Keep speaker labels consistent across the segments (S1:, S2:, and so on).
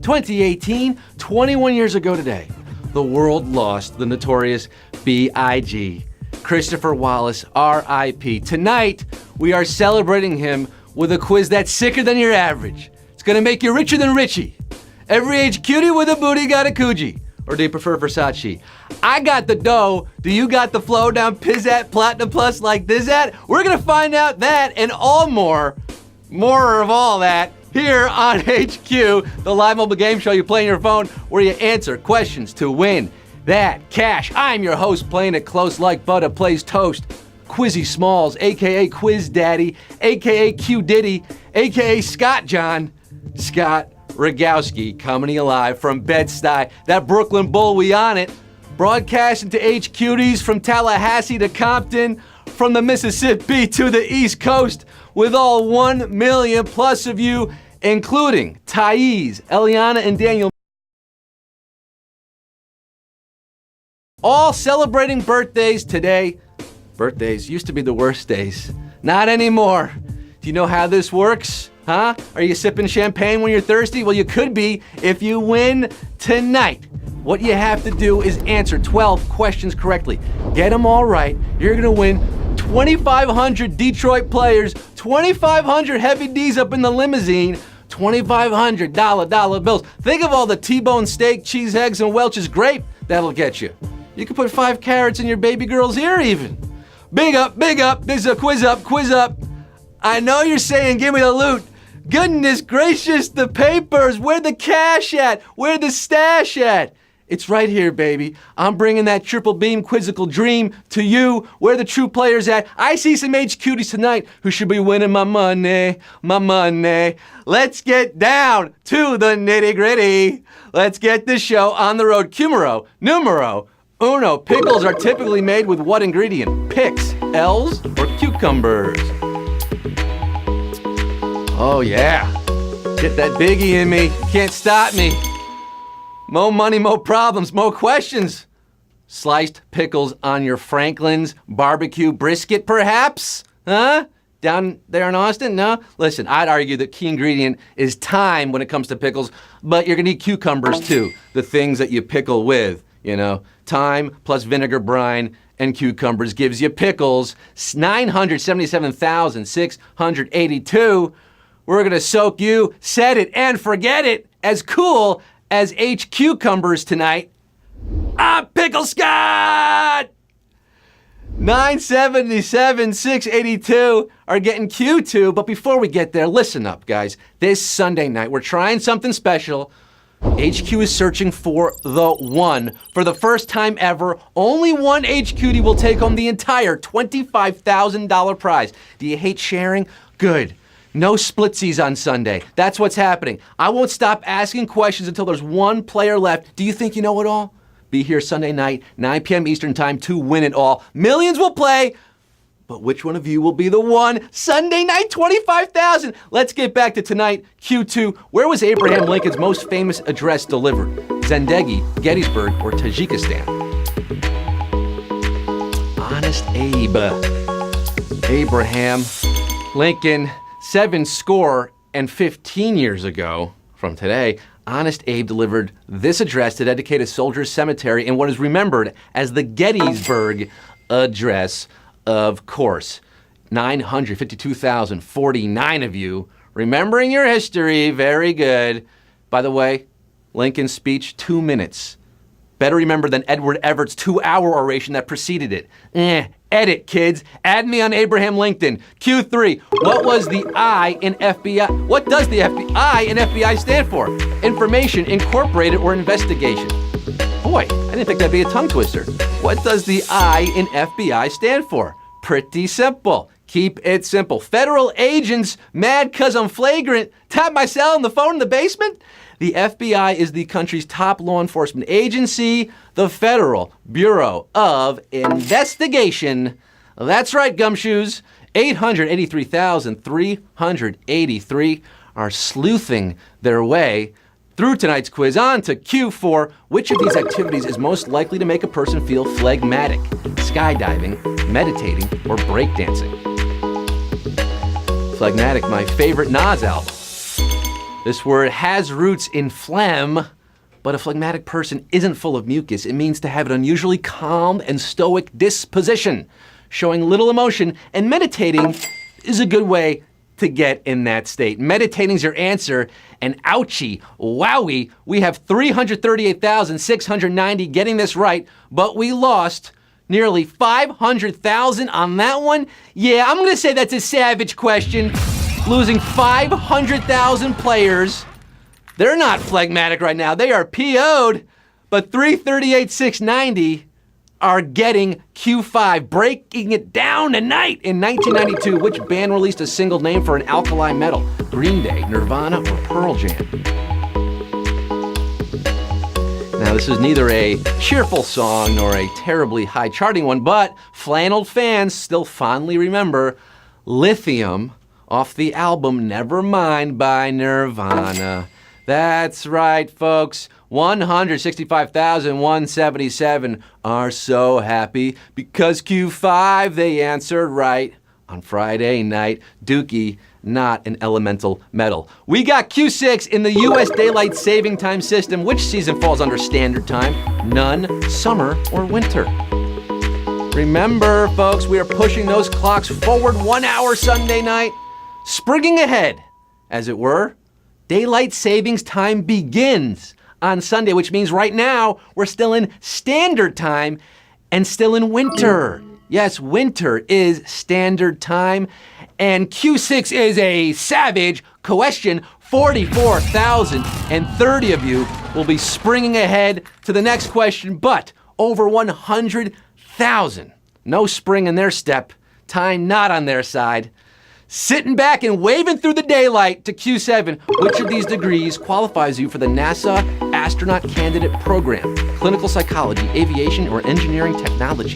S1: 2018, 21 years ago today, the world lost the notorious B.I.G. Christopher Wallace, R.I.P. Tonight, we are celebrating him with a quiz that's sicker than your average. It's gonna make you richer than Richie. Every age cutie with a booty got a Coogi. Or do you prefer Versace? I got the dough. Do you got the flow down Pizzat Platinum Plus like this at? We're gonna find out that and all more of all that here on HQ, the live mobile game show you play on your phone where you answer questions to win that cash. I'm your host playing it close like butter plays toast. Quizzy Smalls, AKA Quiz Daddy, AKA Q Diddy, AKA Scott John, Scott Rogowski, coming to you live from Bed-Stuy, that Brooklyn Bull, we on it. Broadcasting to HQties from Tallahassee to Compton, from the Mississippi to the East Coast, with all 1 million plus of you, including Thais, Eliana, and Daniel. All celebrating birthdays today. Birthdays used to be the worst days. Not anymore. Do you know how this works? Huh? Are you sipping champagne when you're thirsty? Well, you could be if you win tonight. What you have to do is answer 12 questions correctly. Get them all right. You're gonna win 2,500 Detroit players, 2,500 heavy D's up in the limousine, $2,500 dollar bills. Think of all the T-bone steak, cheese, eggs, and Welch's grape that'll get you. You could put 5 carrots in your baby girl's ear even. Big up, this is a quiz up. I know you're saying, give me the loot. Goodness gracious, the papers, where the cash at? Where the stash at? It's right here, baby. I'm bringing that triple beam quizzical dream to you. Where the true players at? I see some HQties tonight who should be winning my money. Let's get down to the nitty gritty. Let's get this show on the road. Numero uno. Pickles are typically made with what ingredient? Picks, L's, or cucumbers? Oh yeah, get that biggie in me, can't stop me. Mo money, mo problems, mo questions. Sliced pickles on your Franklin's barbecue brisket perhaps? Huh? Down there in Austin? No? Listen, I'd argue the key ingredient is thyme when it comes to pickles, but you're gonna need cucumbers too, the things that you pickle with, you know. Thyme plus vinegar brine and cucumbers gives you pickles, 977,682. We're gonna soak you, set it, and forget it as cool as H cucumbers tonight. I'm Pickle Scott! 977,682 are getting Q2, but before we get there, listen up, guys. This Sunday night, we're trying something special. HQ is searching for the one. For the first time ever, only one HQD will take home the entire $25,000 prize. Do you hate sharing? Good. No splitsies on Sunday. That's what's happening. I won't stop asking questions until there's one player left. Do you think you know it all? Be here Sunday night, 9 p.m. Eastern time to win it all. Millions will play, but which one of you will be the one? Sunday night, 25,000. Let's get back to tonight. Q2, where was Abraham Lincoln's most famous address delivered? Zendegi, Gettysburg, or Tajikistan? Honest Abe. Abraham Lincoln. 15 years ago from today, Honest Abe delivered this address to dedicate a soldier's cemetery in what is remembered as the Gettysburg Address, of course. 952,049 of you remembering your history. Very good. By the way, Lincoln's speech, 2 minutes. Better remember than Edward Everett's 2-hour oration that preceded it. Edit, kids. Add me on Abraham Lincoln. Q3. What was the I in FBI? What does the I in FBI stand for? Information, Incorporated, or Investigation? Boy, I didn't think that'd be a tongue twister. What does the I in FBI stand for? Pretty simple. Keep it simple. Federal agents mad 'cause I'm flagrant. Tap my cell on the phone in the basement? The FBI is the country's top law enforcement agency, the Federal Bureau of Investigation. That's right, gumshoes. 883,383 are sleuthing their way through tonight's quiz on to Q4. Which of these activities is most likely to make a person feel phlegmatic? Skydiving, meditating, or breakdancing? Phlegmatic, my favorite Nas album. This word has roots in phlegm, but a phlegmatic person isn't full of mucus. It means to have an unusually calm and stoic disposition, showing little emotion, and meditating is a good way to get in that state. Meditating's your answer, and ouchie, wowie, we have 338,690 getting this right, but we lost nearly 500,000 on that one. Yeah, I'm gonna say that's a savage question. Losing 500,000 players. They're not phlegmatic right now. They are PO'd, but 338,690 are getting Q5, breaking it down tonight. In 1992, which band released a single name for an alkali metal? Green Day, Nirvana, or Pearl Jam? Now, this is neither a cheerful song nor a terribly high charting one, but flannel fans still fondly remember Lithium off the album Nevermind by Nirvana. That's right, folks. 165,177 are so happy because Q5 they answered right on Friday night. Dookie, not an elemental metal. We got Q6 in the U.S. Daylight Saving Time system. Which season falls under Standard Time? None, summer, or winter? Remember, folks, we are pushing those clocks forward 1 hour Sunday night. Springing ahead, as it were. Daylight Savings Time begins on Sunday, which means right now we're still in Standard Time and still in winter. Yes, winter is Standard Time. And Q6 is a savage question. 44,030 of you will be springing ahead to the next question, but over 100,000. No spring in their step. Time not on their side. Sitting back and waving through the daylight to Q7. Which of these degrees qualifies you for the NASA Astronaut Candidate Program? Clinical psychology, aviation, or engineering technology?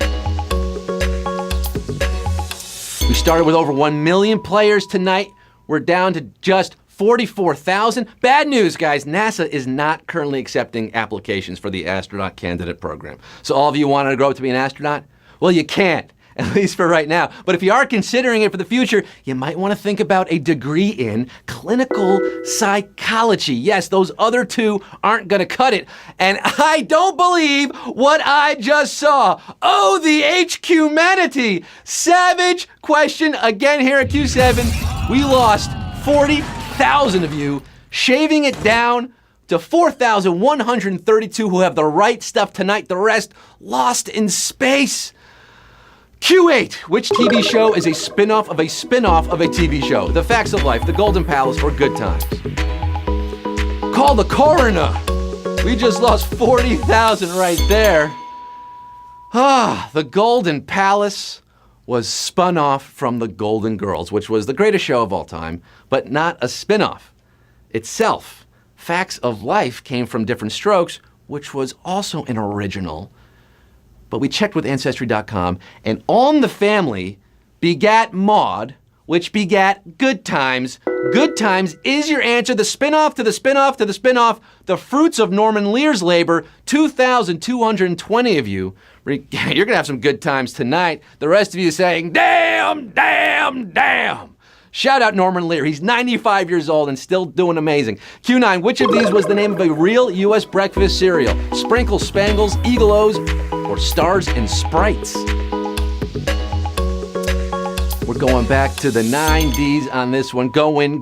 S1: We started with over 1 million players tonight. We're down to just 44,000. Bad news, guys. NASA is not currently accepting applications for the Astronaut Candidate Program. So all of you wanted to grow up to be an astronaut? Well, you can't. At least for right now. But if you are considering it for the future, you might want to think about a degree in clinical psychology. Yes, those other two aren't going to cut it. And I don't believe what I just saw. Oh, the HQ-manity. Savage question again here at Q7. We lost 40,000 of you, shaving it down to 4,132 who have the right stuff tonight. The rest lost in space. Q8, which TV show is a spin-off of a spin-off of a TV show? The Facts of Life, The Golden Palace, or Good Times? Call the coroner. We just lost 40,000 right there. The Golden Palace was spun off from The Golden Girls, which was the greatest show of all time, but not a spin-off itself. Facts of Life came from Different Strokes, which was also an original. But we checked with Ancestry.com, and On the Family begat Maude, which begat Good Times. Good Times is your answer. The spinoff to the spinoff to the spinoff. The fruits of Norman Lear's labor. 2,220 of you. You're going to have some good times tonight. The rest of you saying, damn, damn, damn. Shout out Norman Lear. He's 95 years old and still doing amazing. Q9, which of these was the name of a real U.S. breakfast cereal? Sprinkles, Spangles, Eagle-O's, or Stars and Sprites? We're going back to the 90s on this one. Going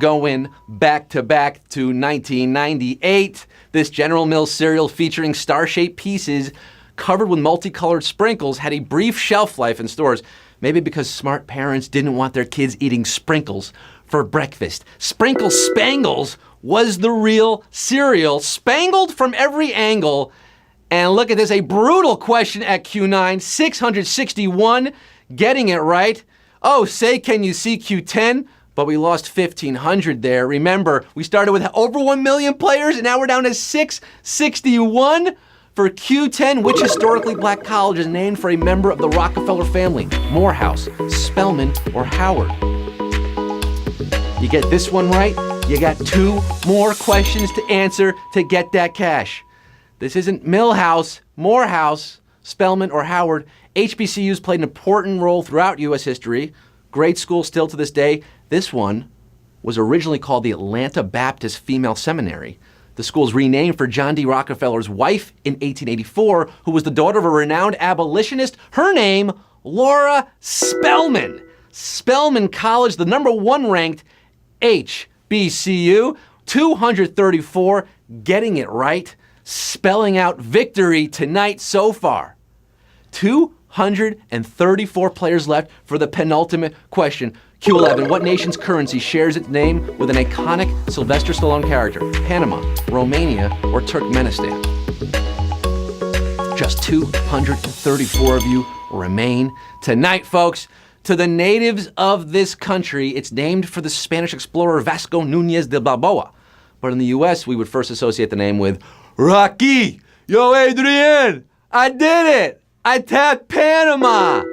S1: back to 1998. This General Mills cereal featuring star-shaped pieces covered with multicolored sprinkles had a brief shelf life in stores. Maybe because smart parents didn't want their kids eating sprinkles for breakfast. Sprinkle Spangles was the real cereal, spangled from every angle. And look at this, a brutal question at Q9, 661 getting it right. Oh, say can you see Q10? But we lost 1,500 there. Remember, we started with over 1 million players, and now we're down to 661. For Q10, which historically black college is named for a member of the Rockefeller family? Morehouse, Spelman, or Howard? You get this one right, you got 2 more questions to answer to get that cash. This isn't Millhouse, Morehouse, Spelman, or Howard. HBCUs played an important role throughout U.S. history. Great school still to this day. This one was originally called the Atlanta Baptist Female Seminary. The school's renamed for John D. Rockefeller's wife in 1884, who was the daughter of a renowned abolitionist. Her name, Laura Spelman. Spelman College, the number 1 ranked HBCU, 234, getting it right, spelling out victory tonight so far. 234 players left for the penultimate question. Q11, what nation's currency shares its name with an iconic Sylvester Stallone character? Panama, Romania, or Turkmenistan? Just 234 of you remain tonight, folks. To the natives of this country, it's named for the Spanish explorer Vasco Núñez de Balboa. But in the US, we would first associate the name with Rocky. Yo, Adrian, I did it. I tapped Panama.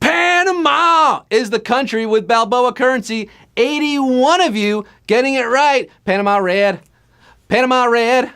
S1: Panama is the country with Balboa currency. 81 of you getting it right. Panama red. Panama red.